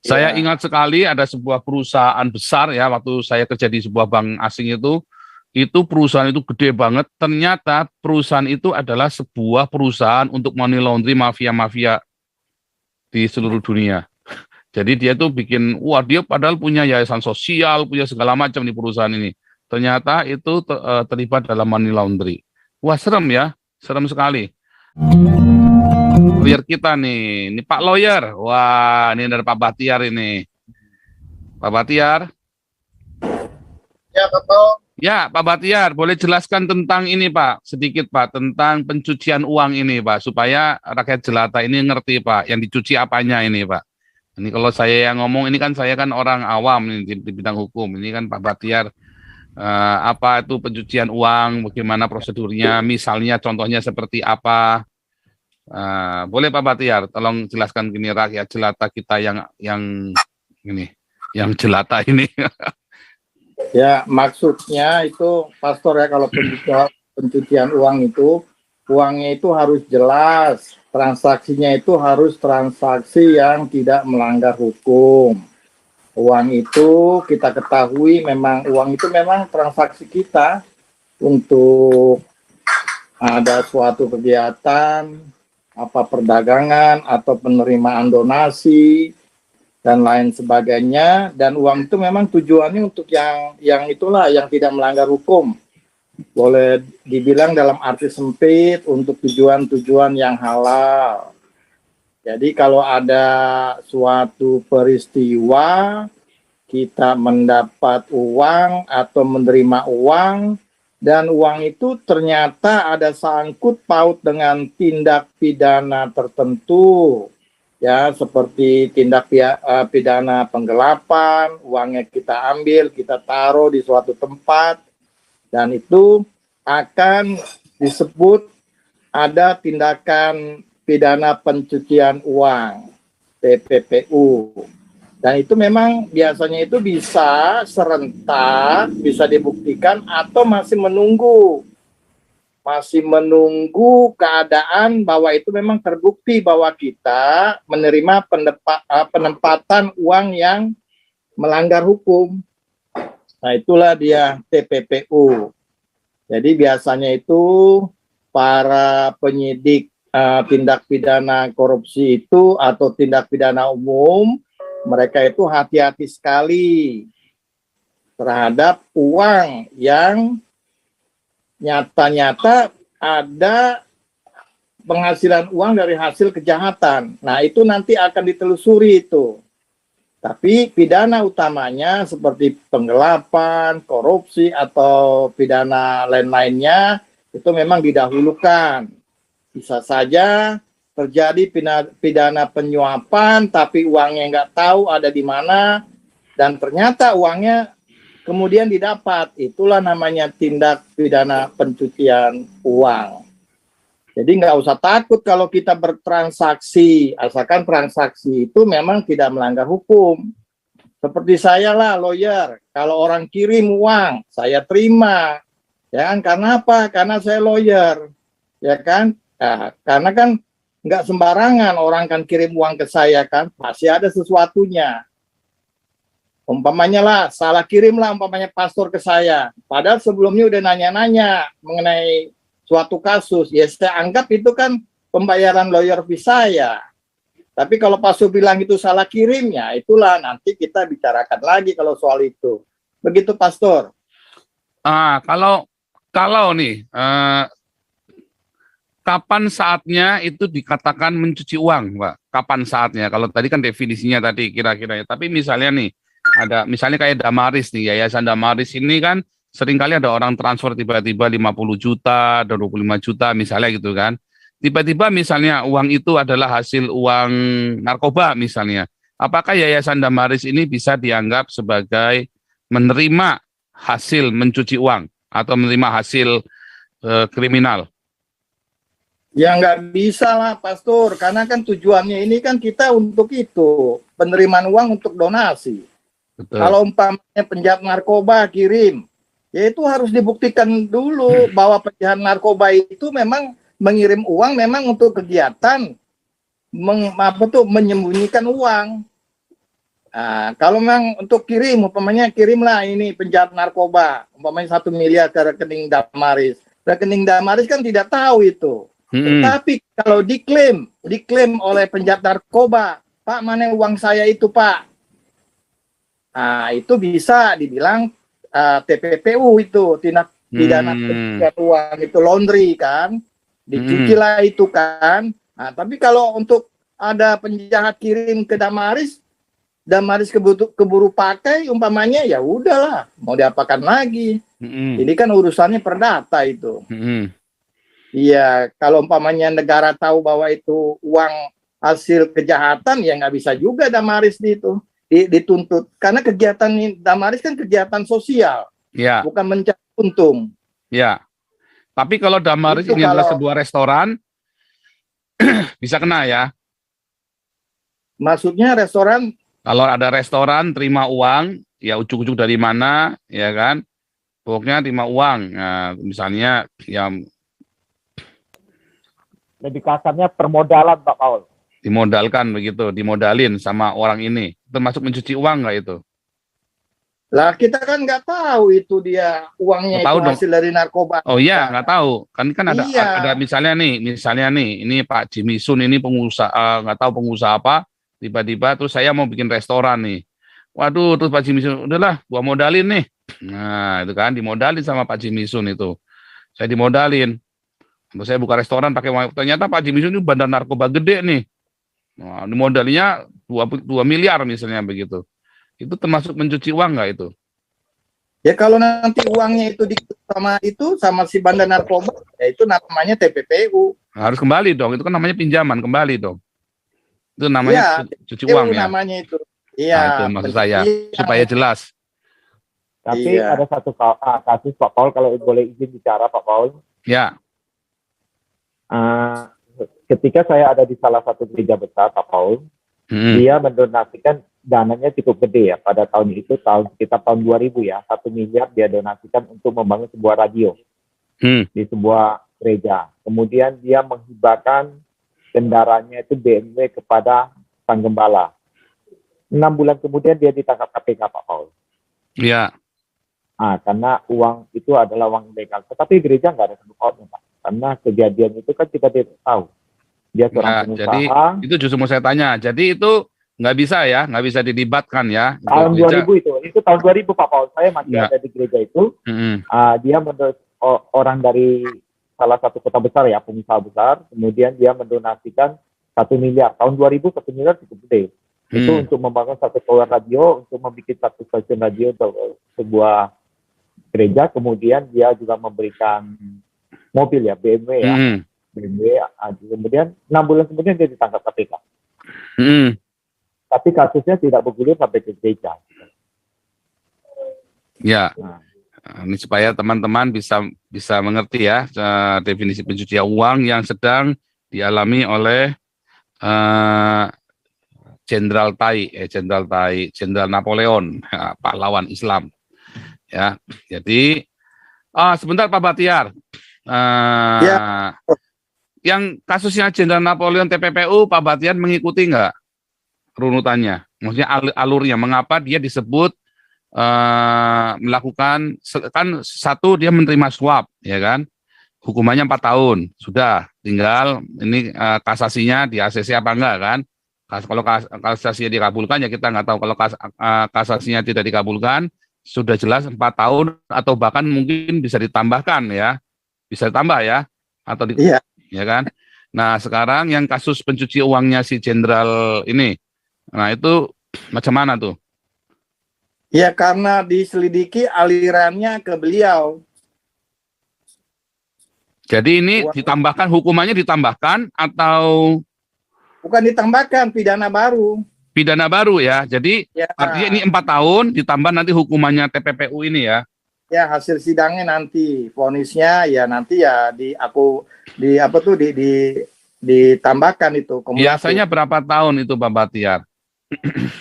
Saya Ya. ingat sekali ada sebuah perusahaan besar ya, waktu saya kerja di sebuah bank asing itu perusahaan itu gede banget. Ternyata perusahaan itu adalah sebuah perusahaan untuk money laundry mafia-mafia di seluruh dunia. Jadi dia tuh bikin, wah dia padahal punya yayasan sosial, punya segala macam di perusahaan ini. Ternyata itu terlibat dalam money laundry. Wah serem ya, serem sekali. Lawyer kita nih, ini Pak Lawyer. Wah, ini dari Pak Bahtiar ini. Pak Bahtiar. Ya, betul. Ya, Pak Bahtiar, boleh jelaskan tentang ini, Pak, sedikit, Pak, tentang pencucian uang ini, Pak, supaya rakyat jelata ini ngerti, Pak, yang dicuci apanya ini, Pak. Ini kalau saya yang ngomong, ini kan saya kan orang awam nih, di bidang hukum. Ini kan Pak Bahtiar, apa itu pencucian uang, bagaimana prosedurnya, misalnya contohnya seperti apa. Boleh Pak Bahtiar, tolong jelaskan gini rakyat jelata kita yang ini, yang jelata ini. Ya, maksudnya itu pastor ya, kalau pencucian uang itu, uangnya itu harus jelas, transaksinya itu harus transaksi yang tidak melanggar hukum. Uang itu kita ketahui memang uang itu memang transaksi kita untuk ada suatu kegiatan, apa perdagangan atau penerimaan donasi dan lain sebagainya, dan uang itu memang tujuannya untuk yang itulah yang tidak melanggar hukum. Boleh dibilang dalam arti sempit untuk tujuan-tujuan yang halal. Jadi kalau ada suatu peristiwa kita mendapat uang atau menerima uang dan uang itu ternyata ada sangkut paut dengan tindak pidana tertentu, ya seperti tindak pidana penggelapan, uangnya kita ambil, kita taruh di suatu tempat, dan itu akan disebut ada tindakan pidana pencucian uang, TPPU. Dan itu memang biasanya itu bisa serentak, bisa dibuktikan atau masih menunggu keadaan bahwa itu memang terbukti bahwa kita menerima penempatan uang yang melanggar hukum. Nah, itulah dia TPPU. Jadi biasanya itu para penyidik tindak pidana korupsi itu atau tindak pidana umum, mereka itu hati-hati sekali terhadap uang yang nyata-nyata ada penghasilan uang dari hasil kejahatan. Nah, itu nanti akan ditelusuri itu. Tapi pidana utamanya seperti penggelapan, korupsi, atau pidana lain-lainnya itu memang didahulukan. Bisa saja terjadi pidana penyuapan, tapi uangnya nggak tahu ada di mana, dan ternyata uangnya kemudian didapat. Itulah namanya tindak pidana pencucian uang. Jadi nggak usah takut kalau kita bertransaksi, asalkan transaksi itu memang tidak melanggar hukum. Seperti saya lah, lawyer. Kalau orang kirim uang, saya terima. Ya kan? Karena apa? Karena saya lawyer. Ya kan? Nah, karena kan nggak sembarangan orang kan kirim uang ke saya kan, pasti ada sesuatunya. Umpamanya lah, salah kirim lah umpamanya pastor ke saya. Padahal sebelumnya udah nanya-nanya mengenai suatu kasus. Ya saya anggap itu kan pembayaran lawyer fee saya. Tapi kalau pastor bilang itu salah kirimnya, itulah nanti kita bicarakan lagi kalau soal itu. Begitu pastor. Kalau nih, kapan saatnya itu dikatakan mencuci uang, Pak? Kapan saatnya? Kalau tadi kan definisinya tadi kira-kira ya. Tapi misalnya nih, ada misalnya kayak Damaris nih, Yayasan Damaris ini kan seringkali ada orang transfer tiba-tiba 50 juta, 25 juta misalnya gitu kan. Tiba-tiba misalnya uang itu adalah hasil uang narkoba misalnya. Apakah Yayasan Damaris ini bisa dianggap sebagai menerima hasil mencuci uang atau menerima hasil kriminal? Ya nggak bisa lah pastor, karena kan tujuannya ini kan kita untuk itu, penerimaan uang untuk donasi. Betul. Kalau umpamanya penjahat narkoba kirim, ya itu harus dibuktikan dulu bahwa penjahat narkoba itu memang mengirim uang memang untuk kegiatan menyembunyikan uang. Kalau memang untuk kirim, umpamanya kirimlah ini penjahat narkoba, umpamanya 1 miliar ke rekening Damaris. Rekening Damaris kan tidak tahu itu. Tetapi kalau diklaim oleh penjahat narkoba, Pak, mana uang saya itu, Pak? Itu bisa dibilang TPPU itu, tindak pidana pencucian uang, itu laundry kan, dicucilah itu kan. Tapi kalau untuk ada penjahat kirim ke Damaris keburu pakai, umpamanya ya udahlah, mau diapakan lagi. Ini kan urusannya perdata itu. Iya, kalau umpamanya negara tahu bahwa itu uang hasil kejahatan, ya nggak bisa juga Damaris dituntut. Karena kegiatan Damaris kan kegiatan sosial, bukan mencari untung. Ya, tapi kalau Damaris ini adalah sebuah restoran, bisa kena ya. Maksudnya restoran? Kalau ada restoran terima uang, ya ujuk-ujuk dari mana, ya kan? Pokoknya terima uang. Nah, misalnya yang lebih kasarnya permodalan, Pak Paul. Dimodalkan begitu, dimodalin sama orang ini. Termasuk mencuci uang nggak itu? Lah kita kan nggak tahu itu dia uangnya itu hasil dari narkoba. Oh iya, nggak tahu. Kan ada misalnya nih, ini Pak Jimmy Sun ini pengusaha, nggak tahu pengusaha apa, tiba-tiba terus saya mau bikin restoran nih. Waduh, terus Pak Jimmy Sun, udahlah, gua modalin nih. Nah, itu kan dimodalin sama Pak Jimmy Sun itu. Saya dimodalin. Terus saya buka restoran pakai uang. Ternyata Pak Jimmy Sun itu bandar narkoba gede nih. Nah, modalnya 2 miliar misalnya begitu. Itu termasuk mencuci uang nggak itu? Ya kalau nanti uangnya itu sama si bandar narkoba, ya itu namanya TPPU. Harus kembali dong, itu kan namanya pinjaman, kembali dong. Itu namanya cuci uang ya. Namanya itu. Iya. Nah, itu maksud saya, supaya jelas. Tapi ada satu kasus Pak Paul, kalau boleh izin bicara Pak Paul. Ya. Ketika saya ada di salah satu gereja besar Pak Paul, dia mendonasikan dananya cukup gede ya. Pada tahun itu, sekitar tahun 2000 ya, 1 miliar dia donasikan untuk membangun sebuah radio di sebuah gereja. Kemudian dia menghibahkan kendaraannya itu BMW kepada sang gembala. 6 bulan kemudian dia ditangkap KPK Pak Paul. Iya. Karena uang itu adalah uang ilegal. Tetapi gereja nggak ada sangkut pautnya Pak. Karena kejadian itu kan kita tidak tahu. Dia seorang pengusaha. Jadi itu justru mau saya tanya. Jadi itu nggak bisa ya, nggak bisa dilibatkan ya. Tahun 2000 itu tahun 2000 Pak Paul. Saya masih ada di gereja itu. Dia menurut orang dari salah satu kota besar ya, pengusaha besar. Kemudian dia mendonasikan 1 miliar. Tahun 2000 1 miliar cukup gede. Itu untuk membangun satu tower radio, untuk membuat satu stasiun radio untuk sebuah gereja. Kemudian dia juga memberikan mobil ya, BMW ya. BMW, kemudian 6 bulan kemudian dia ditangkap KPK. Tapi kasusnya tidak bergulir sampai ke gereja. Ya, ini supaya teman-teman bisa mengerti ya definisi pencucian uang yang sedang dialami oleh Jenderal Napoleon, pahlawan Islam. Ya, jadi sebentar Pak Batiar. Yang kasusnya Jenderal Napoleon TPPU, Pak Batian mengikuti nggak runutannya? Maksudnya alurnya, mengapa dia disebut melakukan, kan satu dia menerima suap, ya kan? Hukumannya 4 tahun, sudah. Tinggal ini kasasinya di ACC apa enggak kan? Kalau kasasinya dikabulkan ya kita nggak tahu. Kalau kasasinya tidak dikabulkan, sudah jelas 4 tahun atau bahkan mungkin bisa ditambahkan ya. Bisa ditambah ya. Atau ya kan? Nah, sekarang yang kasus pencuci uangnya si jenderal ini, nah itu macam mana tuh? Ya karena diselidiki alirannya ke beliau. Jadi ini ditambahkan, hukumannya ditambahkan atau? Bukan ditambahkan, pidana baru. Pidana baru ya, jadi artinya ini 4 tahun ditambah nanti hukumannya TPPU ini ya? Ya hasil sidangnya nanti, vonisnya ya nanti ya ditambahkan itu. Biasanya berapa tahun itu Pak Batiar?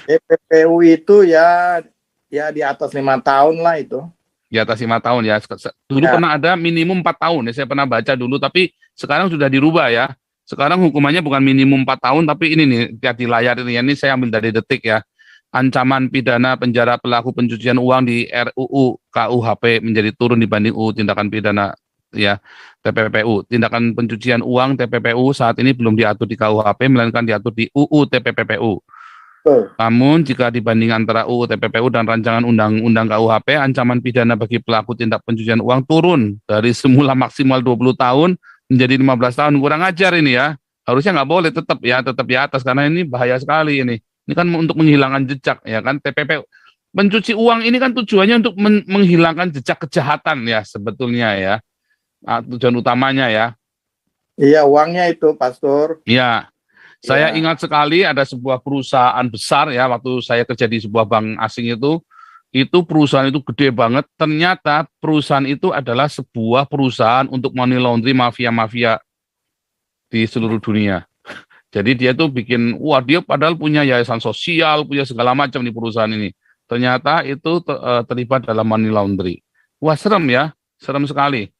TPPU itu ya di atas 5 tahun lah itu. Di atas 5 tahun ya. Dulu pernah ada minimum 4 tahun ya, saya pernah baca dulu, tapi sekarang sudah dirubah ya. Sekarang hukumannya bukan minimum 4 tahun, tapi ini nih, lihat di layar ini saya ambil dari Detik ya. ancaman pidana penjara pelaku pencucian uang di RUU KUHP menjadi turun dibanding UU tindakan pidana ya TPPU. Tindakan pencucian uang TPPU saat ini belum diatur di KUHP melainkan diatur di UU TPPU. Namun jika dibanding antara UU TPPU dan rancangan undang-undang KUHP, ancaman pidana bagi pelaku tindak pencucian uang turun dari semula maksimal 20 tahun menjadi 15 tahun. Kurang ajar ini ya. Harusnya nggak boleh tetap di atas karena ini bahaya sekali ini. Ini kan untuk menghilangkan jejak ya kan TPPU. Pencuci uang ini kan tujuannya untuk menghilangkan jejak kejahatan ya sebetulnya ya. Tujuan utamanya ya. Iya, uangnya itu, Pastor. Iya. Saya ingat sekali ada sebuah perusahaan besar ya, waktu saya kerja di sebuah bank asing itu perusahaan itu gede banget. Ternyata perusahaan itu adalah sebuah perusahaan untuk money laundry mafia-mafia di seluruh dunia. Jadi dia tuh bikin, dia padahal punya yayasan sosial, punya segala macam di perusahaan ini. Ternyata itu terlibat dalam money laundry. Wah serem ya, serem sekali.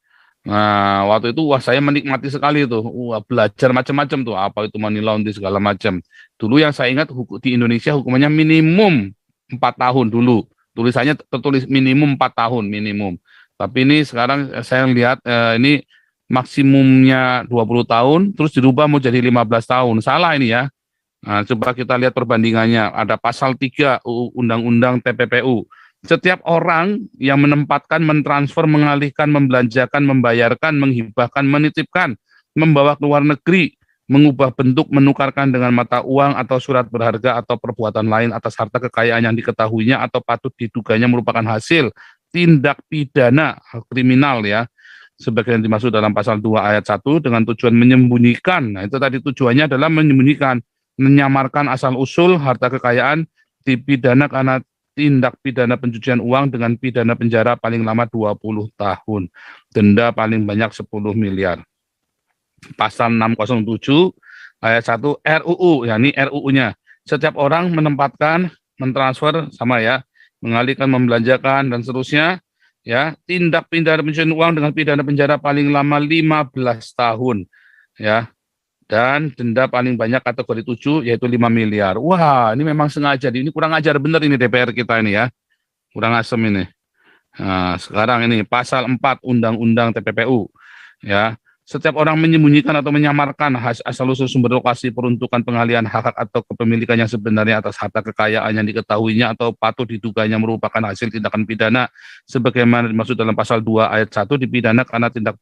Nah, waktu itu saya menikmati sekali itu, belajar macam-macam tuh, apa itu money laundry segala macam. Dulu yang saya ingat di Indonesia hukumannya minimum 4 tahun dulu. Tulisannya tertulis minimum 4 tahun minimum. Tapi ini sekarang saya lihat ini maksimumnya 20 tahun, terus dirubah mau jadi 15 tahun. Salah ini ya. Nah, coba kita lihat perbandingannya. Ada pasal 3 Undang-Undang TPPU. Setiap orang yang menempatkan, mentransfer, mengalihkan, membelanjakan, membayarkan, menghibahkan, menitipkan, membawa ke luar negeri, mengubah bentuk, menukarkan dengan mata uang atau surat berharga atau perbuatan lain atas harta kekayaan yang diketahuinya atau patut diduganya merupakan hasil tindak pidana kriminal ya, sebagaimana dimaksud dalam pasal 2 ayat 1 dengan tujuan menyembunyikan. Nah, itu tadi tujuannya adalah menyembunyikan, menyamarkan asal-usul harta kekayaan, dipidana karena tindak pidana pencucian uang dengan pidana penjara paling lama 20 tahun. Denda paling banyak 10 miliar. Pasal 607 ayat 1 RUU, ya ini RUU-nya. Setiap orang menempatkan, mentransfer sama ya, mengalihkan, membelanjakan dan seterusnya, ya, tindak pidana pencucian uang dengan pidana penjara paling lama 15 tahun, ya. Dan denda paling banyak kategori 7 yaitu 5 miliar. Wah, ini memang sengaja. Ini kurang ajar bener ini DPR kita ini ya. Kurang asem ini. Nah, sekarang ini pasal 4 Undang-Undang TPPU. Ya, setiap orang menyembunyikan atau menyamarkan asal-usul sumber lokasi peruntukan pengalihan hak atau kepemilikan yang sebenarnya atas harta kekayaan yang diketahuinya atau patut diduganya merupakan hasil tindakan pidana sebagaimana dimaksud dalam pasal 2 ayat 1 dipidana karena tindak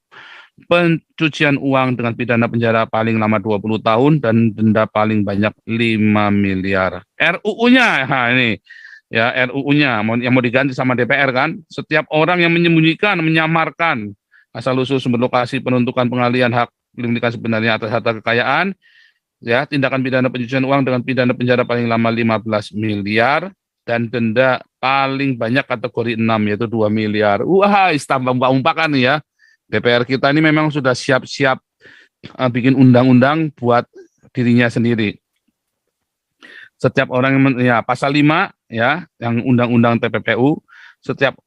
pencucian uang dengan pidana penjara paling lama 20 tahun dan denda paling banyak 5 miliar. RUU-nya, nah ini ya RUU-nya yang mau diganti sama DPR kan, setiap orang yang menyembunyikan, menyamarkan asal-usul sumber lokasi penuntukan pengalihan hak kepemilikan sebenarnya atas harta kekayaan, ya tindakan pidana pencucian uang dengan pidana penjara paling lama 15 miliar dan denda paling banyak kategori 6 yaitu 2 miliar. Wah, tambah umpakan nih ya. DPR kita ini memang sudah siap-siap bikin undang-undang buat dirinya sendiri. Setiap orang yang pasal 5 ya, yang undang-undang TPPU, setiap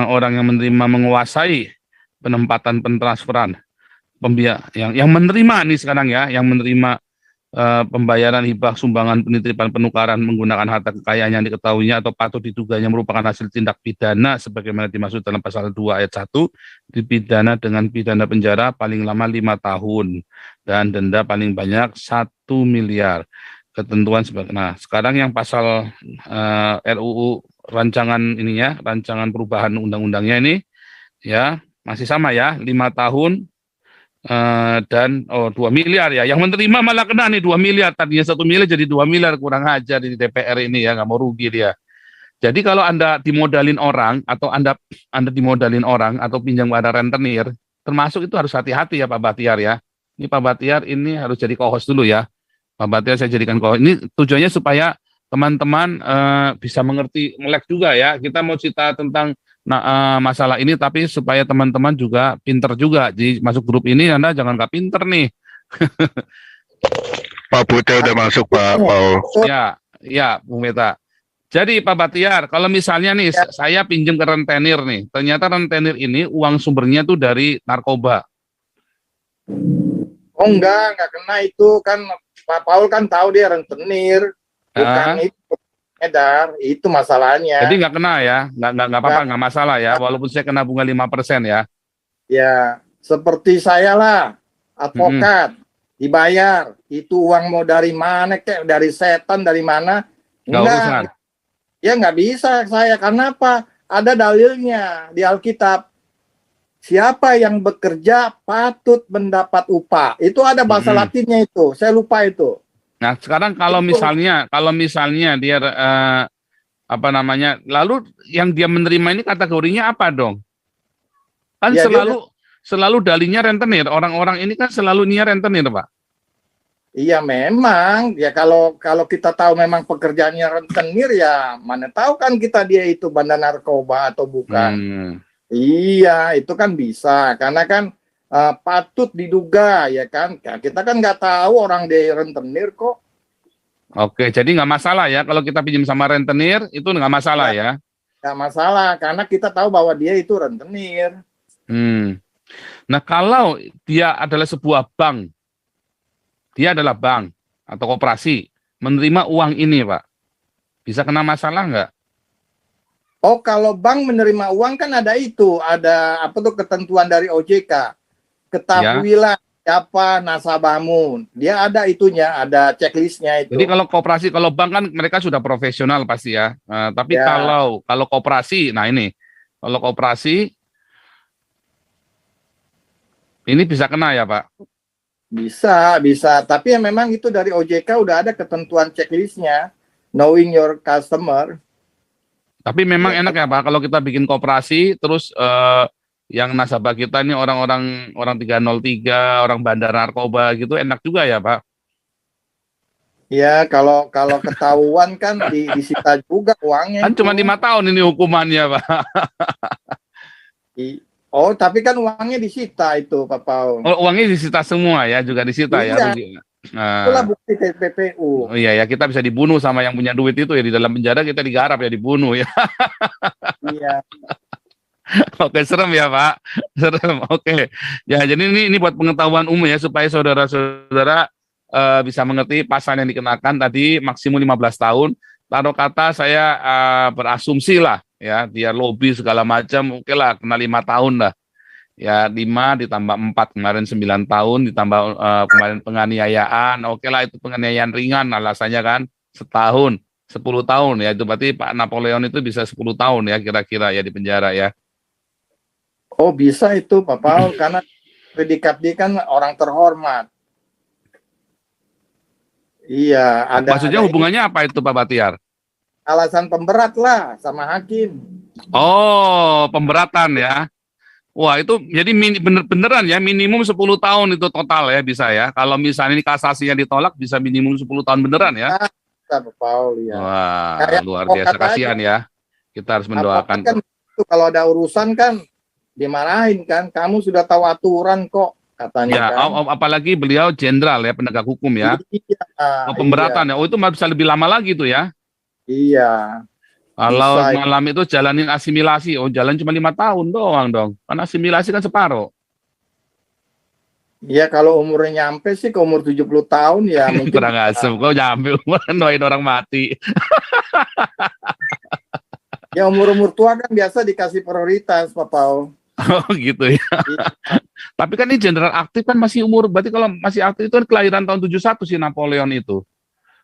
orang yang menerima menguasai penempatan pentransferan yang menerima nih sekarang ya, yang menerima pembayaran hibah, sumbangan, penitipan, penukaran menggunakan harta kekayaan yang diketahuinya atau patut diduganya merupakan hasil tindak pidana sebagaimana dimaksud dalam pasal 2 ayat 1 dipidana dengan pidana penjara paling lama 5 tahun dan denda paling banyak 1 miliar. Ketentuan sebagai sekarang yang pasal RUU rancangan ininya, rancangan perubahan undang-undangnya ini ya masih sama ya, 5 tahun dan 2 miliar ya. Yang menerima malah kena nih 2 miliar. Tadinya 1 miliar jadi 2 miliar, kurang ajar di DPR ini ya, nggak mau rugi dia. Jadi kalau Anda dimodalin orang atau Anda dimodalin orang atau pinjam pada rentenir, termasuk itu harus hati-hati ya Pak Bahtiar ya. Ini Pak Bahtiar ini harus jadi co-host dulu ya. Pak Bahtiar saya jadikan co-host. Ini tujuannya supaya teman-teman bisa mengerti, melek juga ya. Kita mau cerita tentang masalah ini, tapi supaya teman-teman juga pinter juga. Jadi masuk grup ini Anda jangan nggak pinter nih. Pak Putih udah masuk Pak Paul. Ya, Bung Meta. Jadi Pak Bahtiar, kalau misalnya nih saya pinjam ke rentenir nih, ternyata rentenir ini uang sumbernya tuh dari narkoba. Oh enggak kena itu kan Pak Paul kan tahu dia rentenir, bukan itu. edar, itu masalahnya. Jadi nggak kena ya, nggak apa-apa, nggak masalah ya, walaupun saya kena bunga 5% ya. Ya, seperti saya lah, advokat, dibayar, itu uang mau dari mana, kayak dari setan, dari mana? Nggak urusan. Ya nggak bisa saya, karena apa? Ada dalilnya di Alkitab. Siapa yang bekerja patut mendapat upah. Itu ada bahasa Latinnya itu, saya lupa itu. Nah, sekarang kalau misalnya dia apa namanya, lalu yang dia menerima ini kategorinya apa dong? Kan Ya, selalu dalihnya rentenir. Orang-orang ini kan selalu niat rentenir, Pak. Iya memang, ya kalau kita tahu memang pekerjaannya rentenir, ya mana tahu kan kita dia itu bandar narkoba atau bukan. Iya, itu kan bisa, karena kan patut diduga, ya kan. Ya, kita kan nggak tahu orang dia rentenir kok. Oke, jadi nggak masalah ya kalau kita pinjam sama rentenir, itu nggak masalah ya? Nggak masalah, karena kita tahu bahwa dia itu rentenir. Nah, kalau dia adalah sebuah bank, dia adalah bank atau koperasi, menerima uang ini, Pak, bisa kena masalah nggak? Oh, kalau bank menerima uang kan ada apa tuh ketentuan dari OJK. Ketahuilah siapa nasabahmu. Dia ada itunya, ada checklistnya itu. Jadi kalau koperasi, kalau bank kan mereka sudah profesional pasti ya. Tapi kalau koperasi, nah ini, kalau koperasi ini bisa kena ya, Pak? Bisa. Tapi ya memang itu dari OJK udah ada ketentuan checklistnya, knowing your customer. Tapi memang enak ya Pak, kalau kita bikin koperasi, terus yang nasabah kita ini orang 303, orang bandar narkoba gitu, enak juga ya Pak? Ya, kalau ketahuan kan disita juga uangnya. Kan cuma 5 tahun ini hukumannya Pak. Oh, tapi kan uangnya disita itu Pak Paul. Oh, uangnya disita semua ya, juga disita ya. Itulah bukti TPPU. Oh iya ya, kita bisa dibunuh sama yang punya duit itu ya, di dalam penjara kita digarap ya, dibunuh ya. Iya. Oke, serem ya Pak, serem. Oke, ya jadi ini buat pengetahuan umum ya, supaya saudara-saudara bisa mengerti pasal yang dikenakan tadi maksimum 15 tahun. Taruh kata saya berasumsi lah ya, dia lobby segala macam, oke lah, kena 5 tahun lah. Ya 5 ditambah 4, kemarin 9 tahun, ditambah kemarin penganiayaan, oke lah itu penganiayaan ringan alasannya kan, setahun, 10 tahun ya, itu berarti Pak Napoleon itu bisa 10 tahun ya kira-kira ya di penjara ya. Oh bisa itu Pak Paul, karena predikat dia kan orang terhormat. Iya, maksudnya hubungannya apa itu Pak Batiar? Alasan pemberat lah sama hakim. Oh, pemberatan ya. Wah, itu jadi beneran ya, minimum 10 tahun itu total ya bisa ya. Kalau misalnya ini kasasinya ditolak bisa minimum 10 tahun beneran ya. Bisa, Pak Paul ya. Wah, luar biasa, kasihan ya. Kita harus mendoakan. Kan itu kalau ada urusan kan dimarahin kan, kamu sudah tahu aturan kok katanya. Ya, kan. apalagi beliau jenderal ya, penegak hukum ya. Iya, pemberatan ya. Oh, itu bisa lebih lama lagi tuh ya. Iya. Kalau Bisa. malam itu jalanin asimilasi, oh jalan cuma 5 tahun doang dong. Karena asimilasi kan separuh. Iya, kalau umurnya nyampe sih ke umur 70 tahun ya mungkin. Kurang asem, kok nyampe umur doain orang mati. Ya umur-umur tua kan biasa dikasih prioritas, Pak Paul. Oh gitu ya. Tapi kan ini jenderal aktif kan masih umur, berarti kalau masih aktif itu kan kelahiran tahun 71 si Napoleon itu.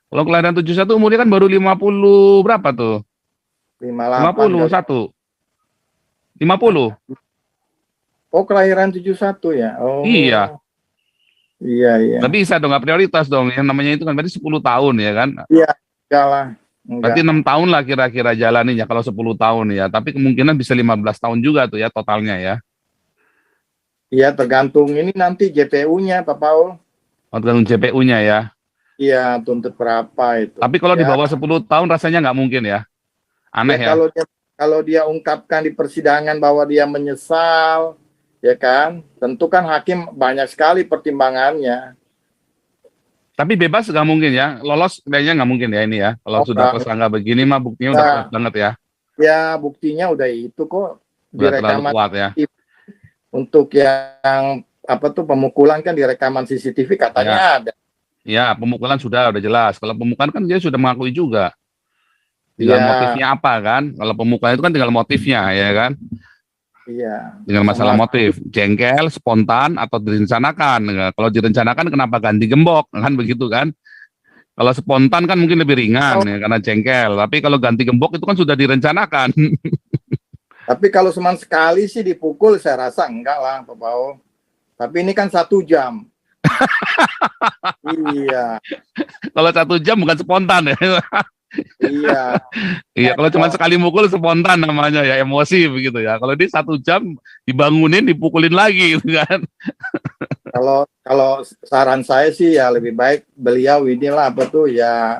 Kalau kelahiran 71 umurnya kan baru 50 berapa tuh? 51. 50. Oh, kelahiran 71 ya. Oh. Iya. Iya. Tapi bisa dong, nggak prioritas dong. Yang namanya itu kan berarti 10 tahun ya kan? Iya, enggak lah. Berarti 6 tahun lah kira-kira jalaninya kalau 10 tahun ya. Tapi kemungkinan bisa 15 tahun juga tuh ya totalnya ya. Iya, tergantung ini nanti JPU-nya, Pak Paul. Oh, tergantung JPU-nya ya. Iya, tuntut berapa itu. Tapi kalau di bawah 10 tahun rasanya nggak mungkin ya. Aneh ya. Kalau dia ungkapkan di persidangan bahwa dia menyesal, ya kan, tentu kan hakim banyak sekali pertimbangannya. Tapi bebas nggak mungkin ya, lolos kayaknya nggak mungkin ya ini ya. Kalau sudah tersangka begini mah buktinya udah kuat banget ya. Ya buktinya udah itu kok. Udah terlalu kuat ya. Untuk yang pemukulan kan di rekaman CCTV katanya ada. Ya, pemukulan udah jelas. Kalau pemukulan kan dia sudah mengakui juga. Tinggal Iya. motifnya apa kan? Kalau pemukulan itu kan tinggal motifnya ya kan? Iya. Dengan masalah motif, jengkel, spontan atau direncanakan. Nah, kalau direncanakan kenapa ganti gembok kan begitu kan? Kalau spontan kan mungkin lebih ringan ya karena jengkel. Tapi kalau ganti gembok itu kan sudah direncanakan. Tapi kalau cuma sekali sih dipukul, saya rasa enggak lah, Pak Paul. Tapi ini kan 1 jam. Iya, Kalau 1 jam bukan spontan ya. iya. Iya, kalau cuma sekali mukul spontan namanya ya, emosi begitu ya. Kalau di 1 jam dibangunin, dipukulin lagi gitu kan. Kalau saran saya sih ya lebih baik beliau inilah apa tuh ya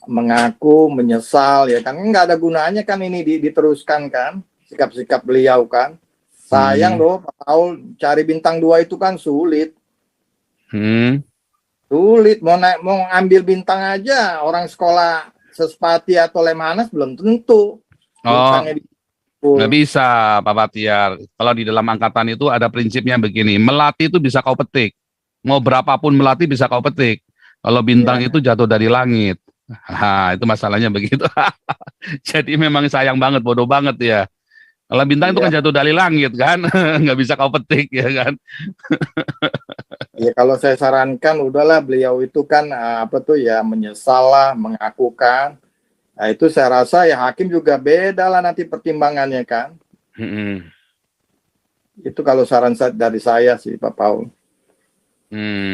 mengaku, menyesal ya kan, nggak ada gunanya kan ini diteruskan kan sikap-sikap beliau kan. Sayang loh Pak Paul, cari bintang 2 itu kan sulit. Sulit mau ambil bintang aja orang sekolah Sespati atau Lemhanas belum tentu. Bintangnya nggak bisa Pak Batiar. Kalau di dalam angkatan itu ada prinsipnya begini, melati itu bisa kau petik. Mau berapapun melati bisa kau petik. Kalau bintang itu jatuh dari langit. Itu masalahnya begitu. Jadi memang sayang banget, bodoh banget ya. Kalau bintang itu kan jatuh dari langit kan, nggak bisa kau petik ya kan. Ya kalau saya sarankan udahlah beliau itu kan apa tuh ya menyesal lah, mengakukan. Nah itu saya rasa ya hakim juga beda lah nanti pertimbangannya kan. Itu kalau saran dari saya sih Pak Paul.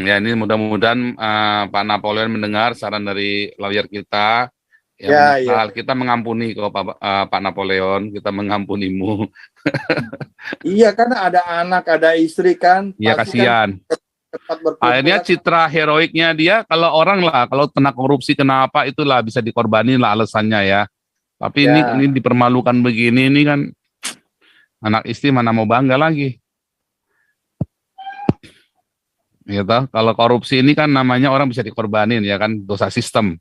Ya ini mudah-mudahan Pak Napoleon mendengar saran dari lawyer kita. Ya, kita mengampuni kok Pak Napoleon, kita mengampunimu. Iya karena ada anak, ada istri kan. Iya kasihan. Akhirnya citra heroiknya dia, kalau orang lah, kalau kena korupsi kenapa itulah bisa dikorbanin lah alasannya ya. Tapi ini dipermalukan begini, ini kan anak istri mana mau bangga lagi. Gitu. Kalau korupsi ini kan namanya orang bisa dikorbanin ya kan, dosa sistem.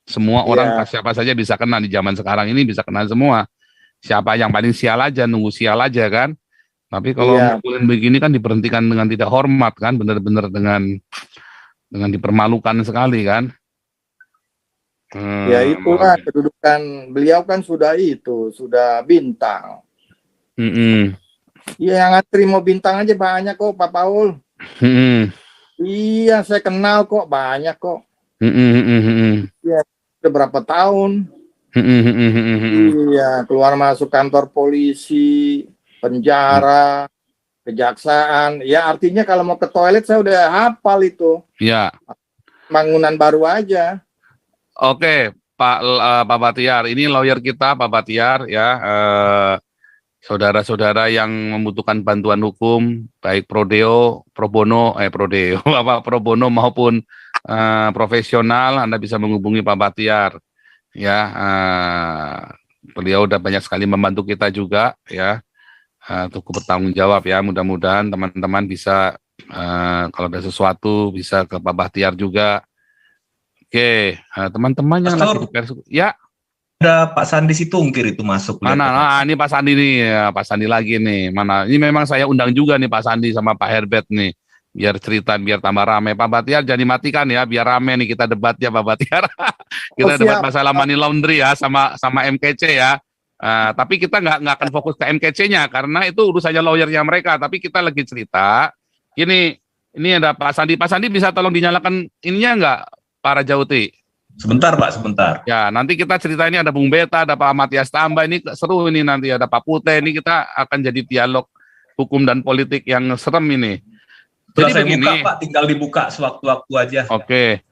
Semua orang siapa saja bisa kena di zaman sekarang ini, bisa kena semua. Siapa yang paling sial aja, nunggu sial aja kan. Tapi kalau mukulin begini kan diberhentikan dengan tidak hormat kan, benar-benar dengan dipermalukan sekali kan. Ya itulah kedudukan beliau kan sudah bintang. Iya yang ngantri mau bintang aja banyak kok Pak Paul. Iya saya kenal kok, banyak kok. Iya udah berapa tahun. Iya keluar masuk kantor polisi, penjara, kejaksaan. Ya artinya kalau mau ke toilet saya udah hafal itu. Ya. Bangunan baru aja. Oke, Pak Batiar. Ini lawyer kita Pak Batiar ya. Saudara-saudara yang membutuhkan bantuan hukum baik pro bono maupun profesional, Anda bisa menghubungi Pak Batiar. Ya, beliau udah banyak sekali membantu kita juga ya. Untuk bertanggung jawab ya, mudah-mudahan teman-teman bisa kalau ada sesuatu bisa ke Pak Bahtiar juga. Oke, teman-teman yang lagi di pers, ya ada Pak Sandi Situngkir itu masuk. Mana? Ini Pak Sandi nih, ya, Pak Sandi lagi nih. Mana? Ini memang saya undang juga nih Pak Sandi sama Pak Herbert nih, biar cerita, biar tambah rame. Pak Bahtiar jangan dimatikan ya, biar rame nih kita debat ya Pak Bahtiar. Kita debat masalah money laundry ya sama MKC ya. Tapi kita nggak akan fokus ke MKC-nya karena itu urusannya lawyernya mereka. Tapi kita lagi cerita. Ini ada Pak Sandi. Pak Sandi bisa tolong dinyalakan ininya nggak, Pak Rajauti? Sebentar Pak, sebentar. Ya nanti kita cerita ini ada Bung Beta, ada Pak Matias Tamba, ini seru ini nanti ada Pak Pute. Ini kita akan jadi dialog hukum dan politik yang serem ini. Jadi saya buka Pak, tinggal dibuka sewaktu-waktu aja. Oke.